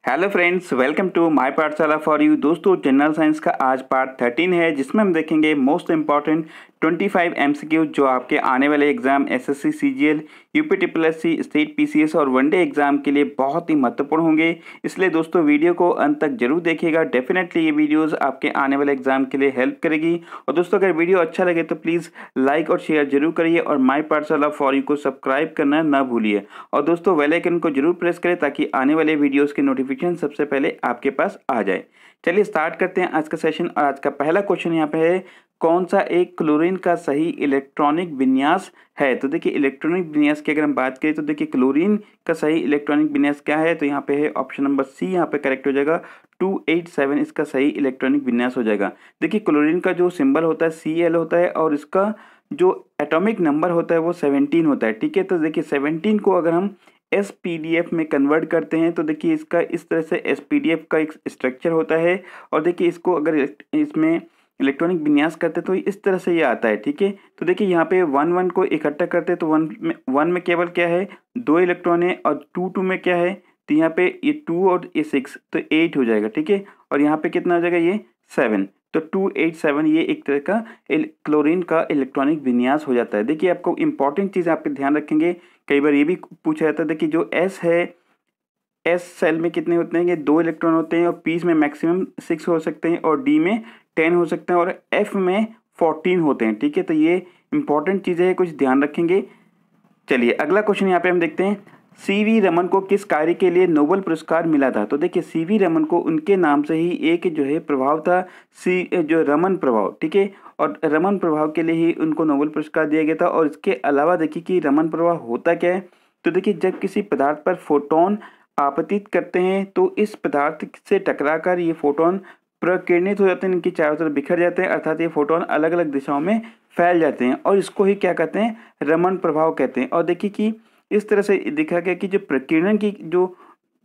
Hello friends, welcome to my Pathshala for you. दोस्तों, general science का आज पार्ट 13 है, जिसमें हम देखेंगे मोस्ट इंपॉर्टेंट 25 एमसीक्यू जो आपके आने वाले exam SSC CGL UPTPSC state PCS और वनडे एग्जाम के लिए बहुत ही महत्वपूर्ण होंगे। इसलिए दोस्तों वीडियो को अंत तक जरूर देखिएगा। डेफिनेटली ये वीडियोस आपके आने वाले एग्जाम के लिए हेल्प करेगी। और दोस्तों, अगर वीडियो अच्छा लगे तो प्लीज़ लाइक और शेयर जरूर करिए और माय पाठशाला फॉर यू को सब्सक्राइब करना ना भूलिए। और दोस्तों, बेल आइकन को जरूर प्रेस करें ताकि आने वाले वीडियोज़ के नोटिफिकेशन सबसे पहले आपके पास आ जाए। चलिए स्टार्ट करते हैं आज का सेशन। और आज का पहला क्वेश्चन यहाँ पे है, कौन सा एक क्लोरीन का सही इलेक्ट्रॉनिक विन्यास है। तो देखिए, इलेक्ट्रॉनिक विन्यास की अगर हम बात करें तो देखिए क्लोरीन का सही इलेक्ट्रॉनिक विन्यास क्या है। तो यहाँ पे है ऑप्शन नंबर सी, यहाँ पे करेक्ट हो जाएगा 287 इसका सही इलेक्ट्रॉनिक विन्यास हो जाएगा। देखिए, क्लोरीन का जो सिंबल होता है Cl होता है और इसका जो एटॉमिक नंबर होता है वो 17 होता है। ठीक है, तो देखिए 17 को अगर हम SPDF में कन्वर्ट करते हैं तो देखिए इसका इस तरह से SPDF का एक स्ट्रक्चर होता है। और देखिए इसको अगर इसमें इलेक्ट्रॉनिक विन्यास करते हैं तो इस तरह से ये आता है। ठीक है, तो देखिए यहाँ पे 1 1 को इकट्ठा करते हैं तो 1 में केवल क्या है, 2 इलेक्ट्रॉन है। और 2 में क्या है, तो यहाँ पे ये 2 और ये 6 तो 8 हो जाएगा। ठीक है, और यहाँ पे कितना हो जाएगा, ये 7। तो 287 ये एक तरह का क्लोरीन का इलेक्ट्रॉनिक विन्यास हो जाता है। देखिए आपको इंपॉर्टेंट चीज़ आप ध्यान रखेंगे, कई बार ये भी पूछा जाता है। देखिए जो S है, S सेल में कितने होते हैं, ये 2 इलेक्ट्रॉन होते हैं। और P में मैक्सिमम 6 हो सकते हैं और D में 10 हो सकते हैं और F में 14 होते हैं। ठीक है, तो ये इंपॉर्टेंट चीज़ें हैं, कुछ ध्यान रखेंगे। चलिए अगला क्वेश्चन यहाँ पे हम देखते हैं, सीवी रमन को किस कार्य के लिए नोबेल पुरस्कार मिला था। तो देखिए सीवी रमन को उनके नाम से ही एक जो है प्रभाव था, जो रमन प्रभाव। ठीक है, और रमन प्रभाव के लिए ही उनको नोबेल पुरस्कार दिया गया था। और इसके अलावा देखिए कि रमन प्रभाव होता क्या है। तो देखिए जब किसी पदार्थ पर फोटोन आपतित करते हैं तो इस पदार्थ से टकराकर ये फोटोन प्रकीर्णित हो जाते हैं, इनकी चारों तरफ बिखर जाते हैं, अर्थात ये फोटोन अलग अलग दिशाओं में फैल जाते हैं। और इसको ही क्या कहते हैं, रमन प्रभाव कहते हैं। और देखिए कि इस तरह से देखा गया कि जो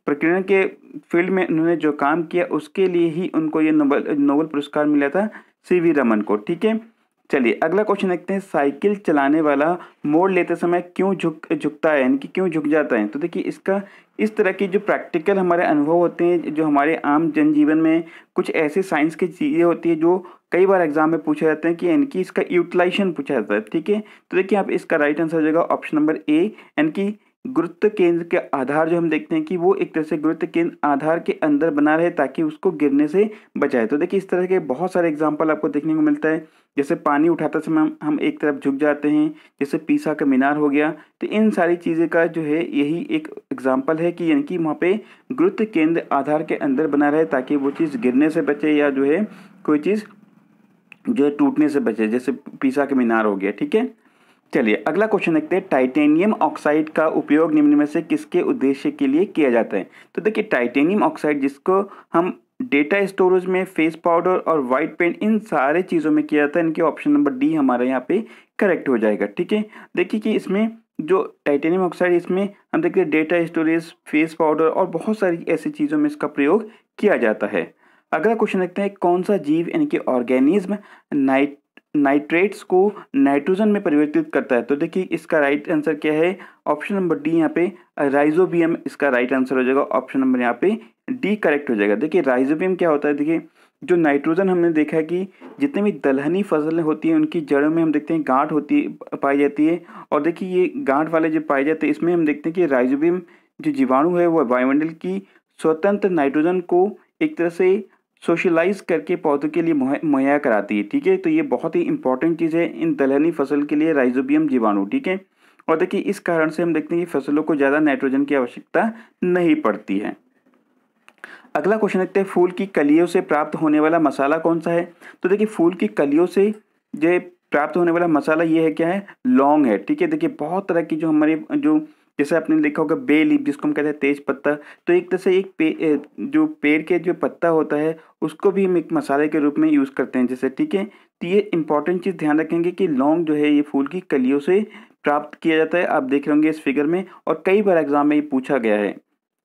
प्रकीर्णन के फील्ड में उन्होंने जो काम किया उसके लिए ही उनको ये नोबेल पुरस्कार मिला था, सीवी रमन को। ठीक है, चलिए अगला क्वेश्चन देखते हैं, साइकिल चलाने वाला मोड़ लेते समय क्यों झुकता है, यानी कि क्यों झुक जाता है। तो देखिए इसका इस तरह की जो प्रैक्टिकल हमारे अनुभव होते हैं, जो हमारे आम जनजीवन में कुछ ऐसी साइंस की चीज़ें होती है जो कई बार एग्जाम में पूछे जाते हैं कि इनकी इसका यूटिलाइजेशन पूछा जाता है। ठीक है, तो देखिए आप इसका राइट आंसर हो जाएगा ऑप्शन नंबर ए, यानी कि गुरुत्व केंद्र के आधार जो हम देखते हैं कि वो एक तरह से गुरुत्व केंद्र आधार के अंदर बना रहे ताकि उसको गिरने से बचाए। तो देखिए इस तरह के बहुत सारे एग्जाम्पल आपको देखने को मिलता है। जैसे पानी उठाते समय हम एक तरफ झुक जाते हैं, जैसे पीसा का मीनार हो गया। तो इन सारी चीज़ें का जो है यही एक एग्जाम्पल है कि यानी कि वहाँ पे गुरुत्व केंद्र आधार के अंदर बना रहे ताकि वो चीज़ गिरने से बचे या जो है कोई चीज़ जो है टूटने से बचे, जैसे पीसा का मीनार हो गया। ठीक है, चलिए अगला क्वेश्चन देखते हैं, टाइटेनियम ऑक्साइड का उपयोग निम्न में से किसके उद्देश्य के लिए किया जाता है। तो देखिए टाइटेनियम ऑक्साइड जिसको हम डेटा स्टोरेज में, फेस पाउडर और वाइट पेंट, इन सारे चीज़ों में किया जाता है। इनके ऑप्शन नंबर डी हमारा यहाँ पे करेक्ट हो जाएगा। ठीक है, देखिए कि इसमें जो टाइटेनियम ऑक्साइड, इसमें हम देखते हैं डेटा स्टोरेज, फेस पाउडर और बहुत सारी ऐसी चीज़ों में इसका प्रयोग किया जाता है। अगला क्वेश्चन देखते हैं, कौन सा जीव यानी कि ऑर्गेनिज्म नाइट्रेट्स को नाइट्रोजन में परिवर्तित करता है। तो देखिए इसका राइट आंसर क्या है, ऑप्शन नंबर डी यहाँ पे राइजोबियम इसका राइट आंसर हो जाएगा। ऑप्शन नंबर यहाँ पे डी करेक्ट हो जाएगा। देखिए राइजोबियम क्या होता है, देखिए जो नाइट्रोजन हमने देखा है कि जितनी भी दलहनी फसलें होती हैं उनकी जड़ों में हम देखते हैं गांठ होती पाई जाती है। और देखिए ये गांठ वाले जो पाए जाते हैं इसमें हम देखते हैं कि राइजोबियम जो जीवाणु है वो वायुमंडल की स्वतंत्र नाइट्रोजन को एक तरह से सोशलाइज करके पौधों के लिए मुहैया कराती है। ठीक है, तो ये बहुत ही इंपॉर्टेंट चीज़ है इन दलहनी फसल के लिए, राइजोबियम जीवाणु। ठीक है, और देखिए इस कारण से हम देखते हैं कि फसलों को ज़्यादा नाइट्रोजन की आवश्यकता नहीं पड़ती है। अगला क्वेश्चन देखते हैं, फूल की कलियों से प्राप्त होने वाला मसाला कौन सा है। तो देखिए फूल की कलियों से जो प्राप्त होने वाला मसाला ये है, क्या है, लौंग है। ठीक है, देखिए बहुत तरह की जो हमारे जो जैसे आपने देखा होगा बे लीफ जिसको हम कहते हैं तेज पत्ता, तो एक तरह से जो पेड़ के जो पत्ता होता है उसको भी हम एक मसाले के रूप में यूज़ करते हैं जैसे। ठीक है, तो ये इंपॉर्टेंट चीज़ ध्यान रखेंगे कि लौंग जो है ये फूल की कलियों से प्राप्त किया जाता है। आप देख रहे होंगे इस फिगर में और कई बार एग्जाम में ये पूछा गया है।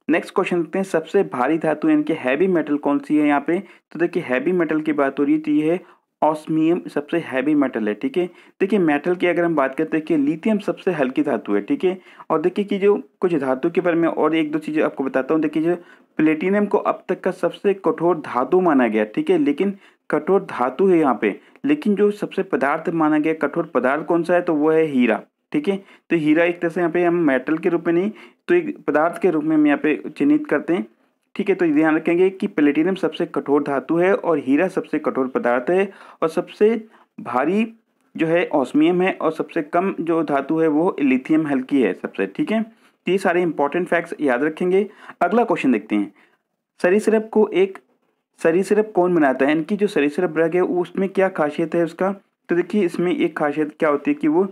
नेक्स्ट क्वेश्चन देखते हैं, सबसे भारी धातु यानी कि हैवी मेटल कौन सी है यहाँ पे। तो देखिए हैवी मेटल की बात हो रही है तो ये है ऑस्मियम सबसे हैवी मेटल है। ठीक है, देखिए मेटल की अगर हम बात करते हैं कि लिथियम सबसे हल्की धातु है। ठीक है, और देखिए कि जो कुछ धातु के बारे में और एक दो चीज़ें आपको बताता हूँ। देखिए जो प्लेटिनम को अब तक का सबसे कठोर धातु माना गया, ठीक है, लेकिन कठोर धातु है यहाँ पे, लेकिन जो सबसे पदार्थ माना गया कठोर पदार्थ कौन सा है, तो वो है हीरा, ठीक है। तो हीरा एक तरह से यहाँ पे हम मेटल के रूप में नहीं तो एक पदार्थ के रूप में हम यहाँ पे चिन्हित करते हैं, ठीक है। तो ध्यान रखेंगे कि प्लेटिनम सबसे कठोर धातु है और हीरा सबसे कठोर पदार्थ है, और सबसे भारी जो है ऑस्मियम है, और सबसे कम जो धातु है वो लिथियम हल्की है सबसे, ठीक है। तो ये सारे इंपॉर्टेंट फैक्ट्स याद रखेंगे। अगला क्वेश्चन देखते हैं, सरीसृप को एक सरीसृप कौन बनाता है, इनकी जो सरीसृप वर्ग है उसमें क्या खासियत है उसका। तो देखिए इसमें एक खासियत क्या होती है कि वो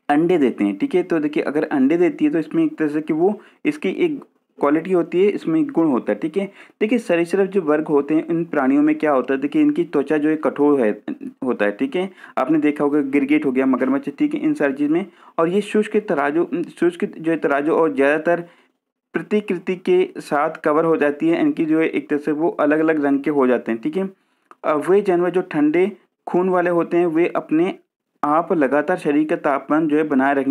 अंडे देते हैं, ठीक है। तो देखिए अगर अंडे देती है तो इसमें एक तरह से कि वो इसकी एक क्वालिटी होती है, इसमें एक गुण होता है, ठीक है। देखिए सरीसृप जो वर्ग होते हैं इन प्राणियों में क्या होता है, देखिए इनकी त्वचा जो है कठोर है होता है, ठीक है। आपने देखा होगा गिरगिट हो गया, मगरमच्छ, ठीक है, इन सारी चीज़ में। और ये शुष्क जो है तराजू और ज़्यादातर प्रतिकृति के साथ कवर हो जाती है, इनकी जो है एक तरह से वो अलग अलग रंग के हो जाते हैं, ठीक है। वे जानवर जो ठंडे खून वाले होते हैं वे अपने आप लगातार शरीर का तापमान जो है बनाए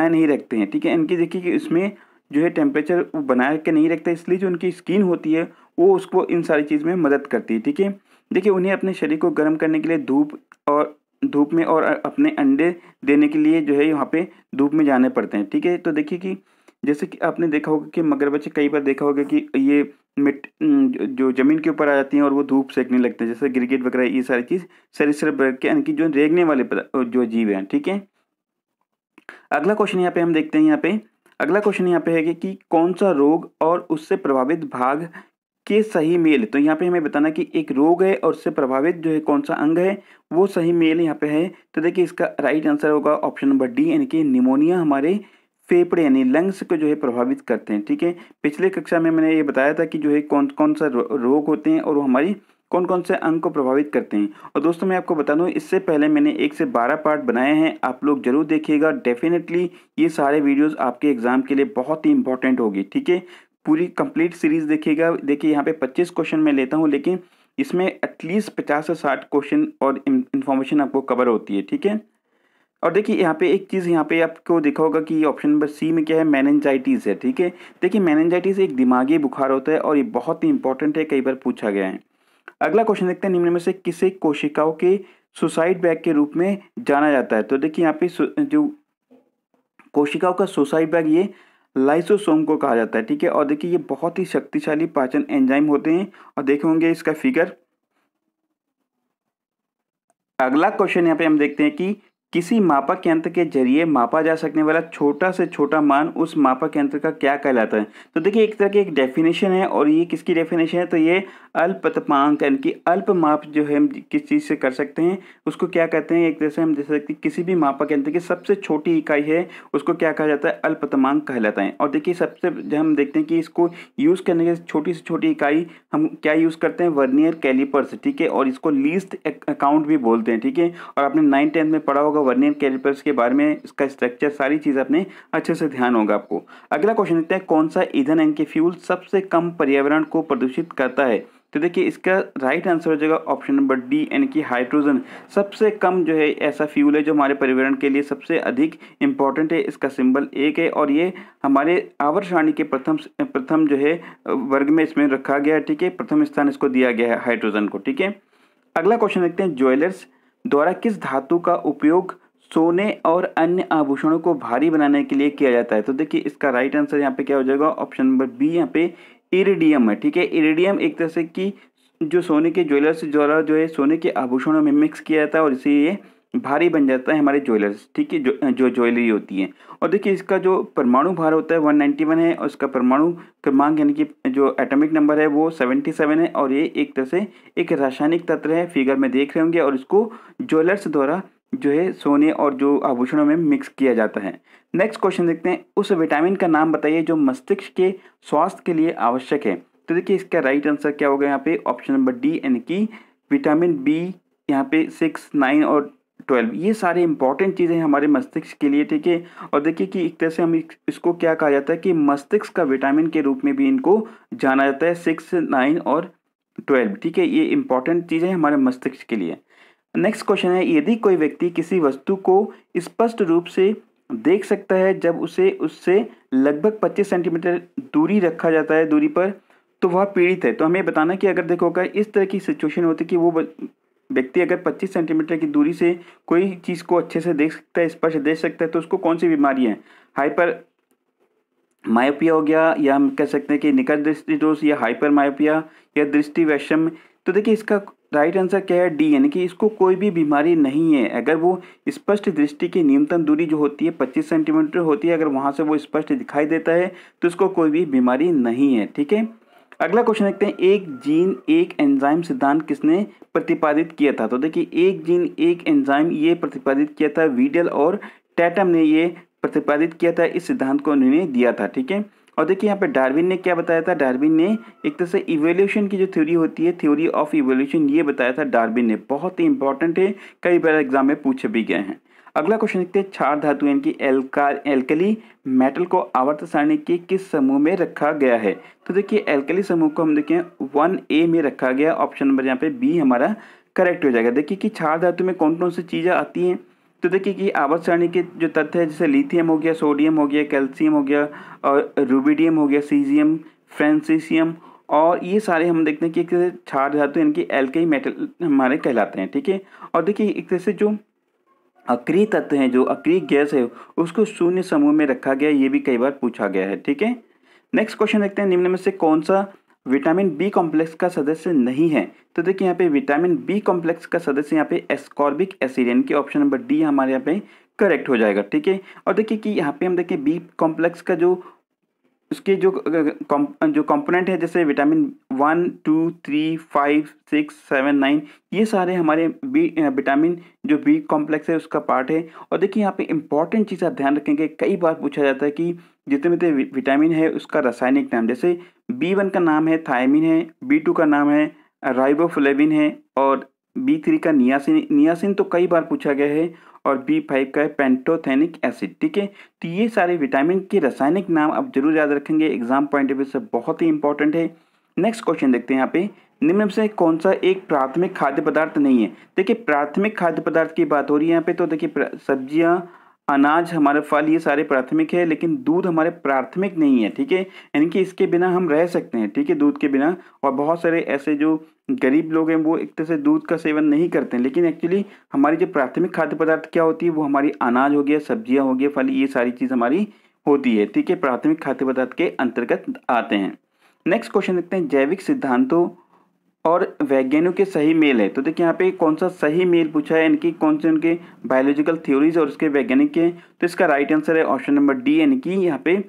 नहीं रखते हैं, ठीक है। इनकी देखिए कि इसमें जो है टेम्परेचर बनाए के नहीं रखते, इसलिए जो उनकी स्किन होती है वो उसको इन सारी चीज़ में मदद करती है, ठीक है। देखिए उन्हें अपने शरीर को गर्म करने के लिए धूप में और अपने अंडे देने के लिए जो है यहाँ पे धूप में जाने पड़ते हैं, ठीक है। तो देखिए कि जैसे कि आपने देखा होगा कि मगरमच्छ कई बार देखा होगा कि ये जो ज़मीन के ऊपर आ जाती हैं और वो धूप सेकने लगते हैं, जैसे गिरगिट वगैरह, ये सारी चीज़ सरीसृप वर्ग के यानी कि जो रेंगने वाले जो जीव हैं, ठीक है। अगला क्वेश्चन यहाँ पे हम देखते हैं, अगला क्वेश्चन यहाँ पे है कि कौन सा रोग और उससे प्रभावित भाग के सही मेल। तो यहाँ पे हमें बताना कि एक रोग है और उससे प्रभावित जो है कौन सा अंग है वो सही मेल यहाँ पे है। तो देखिए इसका राइट आंसर होगा ऑप्शन नंबर डी, यानी कि निमोनिया हमारे फेफड़े यानी लंग्स को जो है प्रभावित करते हैं, ठीक है। पिछले कक्षा में मैंने ये बताया था कि जो है कौन कौन सा रोग होते हैं और वो हमारी कौन कौन से अंग को प्रभावित करते हैं। और दोस्तों मैं आपको बता दूं इससे पहले मैंने 1 से 12 पार्ट बनाए हैं, आप लोग जरूर देखिएगा। डेफिनेटली ये सारे वीडियोस आपके एग्जाम के लिए बहुत ही इंपॉर्टेंट होगी, ठीक है। पूरी कंप्लीट सीरीज देखिएगा। देखिए यहाँ पे 25 क्वेश्चन मैं लेता हूँ, लेकिन इसमें एटलीस्ट 50 से 60 क्वेश्चन और इन्फॉर्मेशन आपको कवर होती है, ठीक है। और देखिए यहाँ पे एक चीज़ यहाँ पे आपको देखा होगा कि ऑप्शन नंबर सी में क्या है, मेनिंजाइटिस है, ठीक है। देखिए मेनिंजाइटिस एक दिमागी बुखार होता है और ये बहुत ही इंपॉर्टेंट है, कई बार पूछा गया है। अगला क्वेश्चन देखते हैं, निम्न में से किसे कोशिकाओं के सुसाइड बैग के रूप में जाना जाता है। तो देखिए यहाँ पे जो कोशिकाओं का सुसाइड बैग ये लाइसोसोम को कहा जाता है, ठीक है। और देखिए ये बहुत ही शक्तिशाली पाचन एंजाइम होते हैं, और देखे होंगे इसका फिगर। अगला क्वेश्चन यहाँ पे हम देखते हैं कि किसी मापक यंत्र के जरिए मापा जा सकने वाला छोटा से छोटा मान उस मापक यंत्र का क्या कहलाता है। तो देखिए एक तरह की एक डेफिनेशन है, और ये किसकी डेफिनेशन है, तो ये अल्पतमांक यानी कि अल्प माप जो है हम किस चीज़ से कर सकते हैं उसको क्या कहते हैं। एक तरह से हम देख सकते हैं किसी भी मापक यंत्र की सबसे छोटी इकाई है उसको क्या कहा जाता है, अल्पतमांक कहलाता है। और देखिए सबसे जब हम देखते हैं कि इसको यूज़ करने के छोटी से छोटी इकाई हम क्या यूज़ करते हैं, वर्नियर कैलिपर्स, ठीक है। और इसको लीस्ट अकाउंट भी बोलते हैं, ठीक है। और आपने 9th-10th में पढ़ा होगा वर्नियर कैलिपर्स के बारे में, इसका स्ट्रक्चर सारी चीज़ आपने अच्छे से ध्यान होगा आपको। अगला क्वेश्चन देखते हैं, कौन सा ईंधन यानी कि फ्यूल सबसे कम पर्यावरण को प्रदूषित करता है। तो देखिए इसका राइट आंसर हो जाएगा ऑप्शन नंबर डी, यानी कि हाइड्रोजन सबसे कम जो है ऐसा फ्यूल है जो हमारे पर्यावरण के लिए सबसे अधिक इंपॉर्टेंट है। इसका सिंबल 1 है, और ये हमारे आवर्त सारणी के प्रथम जो है वर्ग में इसमें रखा गया है, ठीक है। प्रथम स्थान इसको दिया गया है हाइड्रोजन को, ठीक है। अगला क्वेश्चन देखते हैं, ज्वेलर्स द्वारा किस धातु का उपयोग सोने और अन्य आभूषणों को भारी बनाने के लिए किया जाता है। तो देखिए इसका राइट आंसर यहाँ पे क्या हो जाएगा, ऑप्शन नंबर बी, यहाँ पे इरिडियम है, ठीक है। इरिडियम एक तरह से कि जो सोने के ज्वेलर्स द्वारा जो है सोने के आभूषणों में मिक्स किया जाता है और इससे ये भारी बन जाता है हमारे ज्वेलर्स, ठीक है, जो ज्वेलरी होती है। और देखिए इसका जो परमाणु भार होता है 191 है, और इसका परमाणु क्रमांक यानी कि जो एटॉमिक नंबर है वो 77 है, और ये एक तरह से एक रासायनिक तत्व है, फिगर में देख रहे होंगे। और इसको ज्वेलर्स द्वारा जो है सोने और जो आभूषणों में मिक्स किया जाता है। नेक्स्ट क्वेश्चन देखते हैं, उस विटामिन का नाम बताइए जो मस्तिष्क के स्वास्थ्य के लिए आवश्यक है। तो देखिए इसका राइट आंसर क्या होगा यहाँ पे, ऑप्शन नंबर डी, यानी कि विटामिन बी, यहाँ पे 6, 9 और 12 ये सारे इंपॉर्टेंट चीज़ें हमारे मस्तिष्क के लिए, ठीक है। और देखिए कि एक तरह से हम इसको क्या कहा जाता है कि मस्तिष्क का विटामिन के रूप में भी इनको जाना जाता है, 6, 9 और 12, ठीक है। ये इंपॉर्टेंट चीज़ें हमारे मस्तिष्क के लिए। नेक्स्ट क्वेश्चन है, यदि कोई व्यक्ति किसी वस्तु को स्पष्ट रूप से देख सकता है जब उसे उससे लगभग 25 सेंटीमीटर दूरी रखा जाता है दूरी पर, तो वह पीड़ित है। तो हमें बताना कि अगर देखो अगर इस तरह की सिचुएशन होती है कि वो व्यक्ति अगर 25 सेंटीमीटर की दूरी से कोई चीज़ को अच्छे से देख सकता है, स्पष्ट देख सकता है, तो उसको कौन सी बीमारी है? हाइपर मायोपिया हो गया, या हम कह सकते हैं कि निकट दृष्टि दोष, या हाइपर मायोपिया, या दृष्टि वैषम्य। तो देखिए इसका राइट आंसर क्या है? डी, यानी कि इसको कोई भी बीमारी नहीं है। अगर वो स्पष्ट दृष्टि की न्यूनतम दूरी जो होती है 25 सेंटीमीटर होती है, अगर वहाँ से वो स्पष्ट दिखाई देता है तो उसको कोई भी बीमारी नहीं है। ठीक है, अगला क्वेश्चन देखते हैं, एक जीन एक एंजाइम सिद्धांत किसने प्रतिपादित किया था? तो देखिए एक जीन एक एंजाइम ये प्रतिपादित किया था वीडल और टैटम ने ये प्रतिपादित किया था, इस सिद्धांत को उन्होंने दिया था। ठीक है, और देखिए यहाँ पे डार्विन ने क्या बताया था? डार्विन ने एक तरह से इवोल्यूशन की जो थ्योरी होती है, थ्योरी ऑफ इवोल्यूशन, ये बताया था डार्विन ने। बहुत ही इंपॉर्टेंट है, कई बार एग्जाम में पूछे भी गए हैं। अगला क्वेश्चन देखते हैं, क्षार धातु यानी कि एल्कली मेटल को आवर्त सारणी के किस समूह में रखा गया है? तो देखिए एल्कली समूह को हम देखें 1A में रखा गया। ऑप्शन नंबर यहाँ पे बी हमारा करेक्ट हो जाएगा। देखिए कि क्षार धातु में कौन कौन सी चीज़ें आती हैं? तो देखिए कि आवर्त सारणी के जो तत्व है, जैसे लिथियम हो गया, सोडियम हो गया, कैल्शियम हो गया, और रुबिडियम हो गया, सीजियम, फ्रांसीसियम, और ये सारे हम देखते हैं कि एक तरह से क्षार धातु यानी कि एल्कली मेटल हमारे कहलाते हैं। ठीक है, और देखिए एक तरह से जो अक्रिय तत्व हैं, जो अक्रिय गैस है, उसको शून्य समूह में रखा गया, ये भी कई बार पूछा गया है। ठीक है, नेक्स्ट क्वेश्चन देखते हैं, निम्न में से कौन सा विटामिन बी कॉम्प्लेक्स का सदस्य नहीं है? तो देखिए यहाँ पे विटामिन बी कॉम्प्लेक्स का सदस्य यहाँ पे एस्कॉर्बिक एसिड, यानी कि ऑप्शन नंबर डी हमारे यहाँ पे करेक्ट हो जाएगा। ठीक है, और देखिए कि यहाँ पे हम देखें बी कॉम्प्लेक्स का जो उसके जो कंपोनेंट है, जैसे विटामिन 1, 2, 3, 5, 6, 7, 9, ये सारे हमारे विटामिन जो बी कॉम्प्लेक्स है उसका पार्ट है। और देखिए यहाँ पे इंपॉर्टेंट चीज़ आप ध्यान रखेंगे, कई बार पूछा जाता है कि जितने भी विटामिन है उसका रासायनिक नाम, जैसे B1 का नाम है थायमिन है, B2 का नाम है राइबोफ्लेविन है, और B3 का नियासिन। नियासिन तो कई बार पूछा गया है, और B5 का है पेंटोथेनिक एसिड। ठीक है, तो ये सारे विटामिन के रासायनिक नाम आप जरूर याद रखेंगे, एग्जाम पॉइंट ऑफ व्यू से बहुत ही इंपॉर्टेंट है। नेक्स्ट क्वेश्चन देखते हैं यहाँ पे, निम्न में से कौन सा एक प्राथमिक खाद्य पदार्थ नहीं है? देखिए प्राथमिक खाद्य पदार्थ की बात हो रही है यहाँ पे, तो देखिए सब्जियां, अनाज, हमारे फल, ये सारे प्राथमिक है, लेकिन दूध हमारे प्राथमिक नहीं है। ठीक है, यानी कि इसके बिना हम रह सकते हैं। ठीक है, दूध के बिना, और बहुत सारे ऐसे जो गरीब लोग हैं वो एक तरह से दूध का सेवन नहीं करते हैं, लेकिन एक्चुअली हमारी जो प्राथमिक खाद्य पदार्थ क्या होती है, वो हमारी अनाज हो गया, सब्जियां हो गया, फल, ये सारी चीज़ हमारी होती है। ठीक है, प्राथमिक खाद्य पदार्थ के अंतर्गत आते हैं। नेक्स्ट क्वेश्चन देखते हैं, जैविक सिद्धांतों और वैज्ञानिकों के सही मेल है। तो देखिए यहाँ पे कौन सा सही मेल पूछा है, इनकी कौन से उनके बायोलॉजिकल थ्योरीज और उसके वैज्ञानिक के। तो इसका राइट आंसर है ऑप्शन नंबर डी, यानी कि यहाँ पे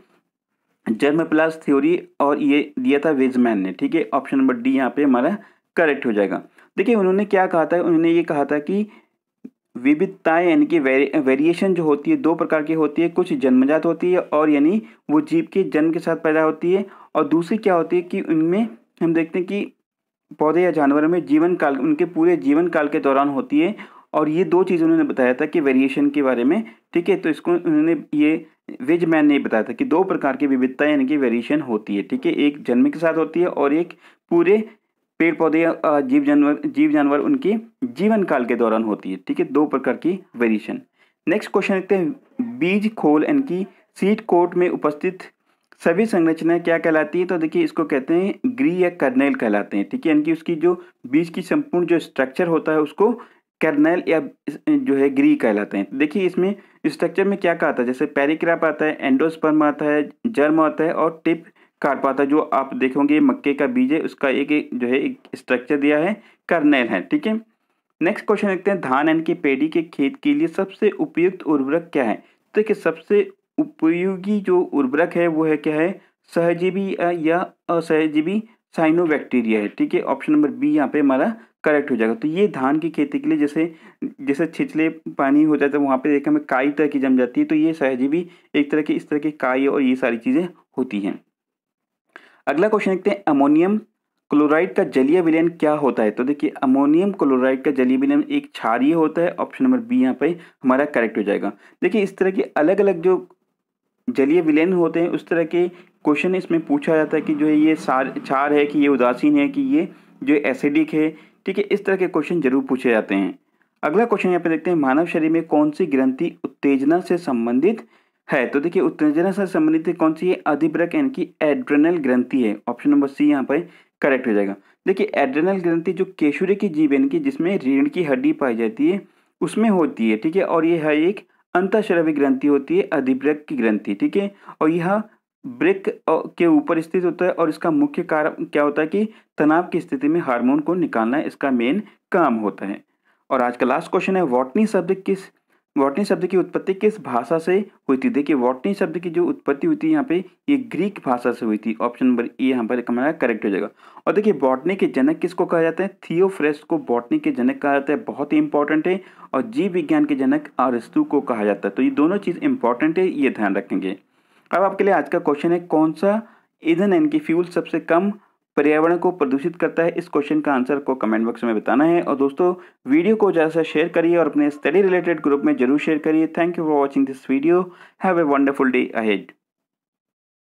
जर्मप्लास्ट थ्योरी, और ये दिया था वेजमैन ने। ठीक है, ऑप्शन नंबर डी यहाँ पे हमारा करेक्ट हो जाएगा। देखिए उन्होंने क्या कहा था, उन्होंने ये कहा था कि विविधताएं यानी कि वेरिएशन जो होती है दो प्रकार की होती है, कुछ जन्मजात होती है, और यानी वो जीव के जन्म के साथ पैदा होती है, और दूसरी क्या होती है कि उनमें हम देखते हैं कि पौधे या जानवरों में जीवन काल, उनके पूरे जीवन काल के दौरान होती है। और ये दो चीज़ उन्होंने बताया था कि वेरिएशन के बारे में। ठीक है, तो इसको उन्होंने ये वेजमैन ने बताया था कि दो प्रकार की विविधता यानी कि वेरिएशन होती है। ठीक है, एक जन्म के साथ होती है, और एक पूरे पेड़ पौधे या जीव जानवर उनके जीवन काल के दौरान होती है। ठीक है, दो प्रकार की वेरिएशन। नेक्स्ट क्वेश्चन देखते हैं, बीज खोल यानी कि सीड कोट में उपस्थित सभी संरचनाएं क्या कहलाती है? तो देखिए इसको कहते हैं ग्री या कर्नेल कहलाते हैं। ठीक है, यानी कि उसकी जो बीज की संपूर्ण जो स्ट्रक्चर होता है उसको कर्नेल या जो है ग्री कहलाते हैं। देखिए इसमें स्ट्रक्चर में क्या क्या आता है, जैसे पेरिक्राप आता है, एंडोस्पर्म आता है, जर्म आता है, और टिप कार्प आता है। जो आप देखोगे मक्के का बीज है उसका एक जो है एक स्ट्रक्चर दिया है, कर्नेल है। ठीक है, नेक्स्ट क्वेश्चन देखते हैं, धान यानी कि पेडी के खेत के लिए सबसे उपयुक्त उर्वरक क्या है? देखिए सबसे उपयोगी जो उर्वरक है वो है क्या है, सहजीवी या असहजीवी साइनोबैक्टीरिया है। ठीक है, ऑप्शन नंबर बी यहाँ पे हमारा करेक्ट हो जाएगा। तो ये धान की खेती के लिए जैसे जैसे छिछले पानी हो जाता है वहाँ पे देखा हमें काई तरह की जम जाती है, तो ये सहजीवी एक तरह की इस तरह की काई और ये सारी चीज़ें होती हैं। अगला क्वेश्चन देखते हैं, अमोनियम क्लोराइड का जलीय विलयन क्या होता है? तो देखिए अमोनियम क्लोराइड का जलीय विलयन एक क्षारीय होता है। ऑप्शन नंबर बी यहाँ पे हमारा करेक्ट हो जाएगा। देखिए इस तरह के अलग अलग जो जलीय विलयन होते हैं उस तरह के क्वेश्चन इसमें पूछा जाता है कि जो है ये क्षार है कि ये उदासीन है कि ये जो एसिडिक है। ठीक है, इस तरह के क्वेश्चन जरूर पूछे जाते हैं। अगला क्वेश्चन यहाँ पे देखते हैं, मानव शरीर में कौन सी ग्रंथि उत्तेजना से संबंधित है? तो देखिए उत्तेजना से संबंधित कौन सी है? अधिब्रक यानी कि एड्रेनल ग्रंथि है। ऑप्शन नंबर सी यहाँ पे करेक्ट हो जाएगा। देखिए एड्रेनल ग्रंथि जो केशुरे की जीभ यानी कि जिसमें रीढ़ की हड्डी पाई जाती है उसमें होती है, ठीक है, और ये है एक अंतःस्रावी ग्रंथि होती है, अधिब्रक की ग्रंथि, ठीक है, और यह ब्रेक के ऊपर स्थित होता है और इसका मुख्य कारण क्या होता है कि तनाव की स्थिति में हार्मोन को निकालना इसका मेन काम होता है। और आज का लास्ट क्वेश्चन है, वॉटनी शब्द की उत्पत्ति किस भाषा से हुई थी? देखिए वॉटनी शब्द की जो उत्पत्ति हुई थी यहाँ पे ये ग्रीक भाषा से हुई थी। ऑप्शन नंबर ए यहाँ पर हमारा करेक्ट हो जाएगा। और देखिए बॉटनी के जनक किसको कहा जाता है? थियोफ्रेस्ट को बॉटनी के जनक कहा जाता है, बहुत ही इंपॉर्टेंट है। और जीव विज्ञान के जनक अरस्तु को कहा जाता है। तो ये दोनों चीज़ इंपॉर्टेंट है, ये ध्यान रखेंगे। अब आपके लिए आज का क्वेश्चन है, कौन सा ईंधन यानी कि फ्यूल सबसे कम पर्यावरण को प्रदूषित करता है? इस क्वेश्चन का आंसर को कमेंट बॉक्स में बताना है। और दोस्तों वीडियो को ज़्यादा से शेयर करिए और अपने स्टडी रिलेटेड ग्रुप में जरूर शेयर करिए। Thank you for watching this video. Have a wonderful day ahead.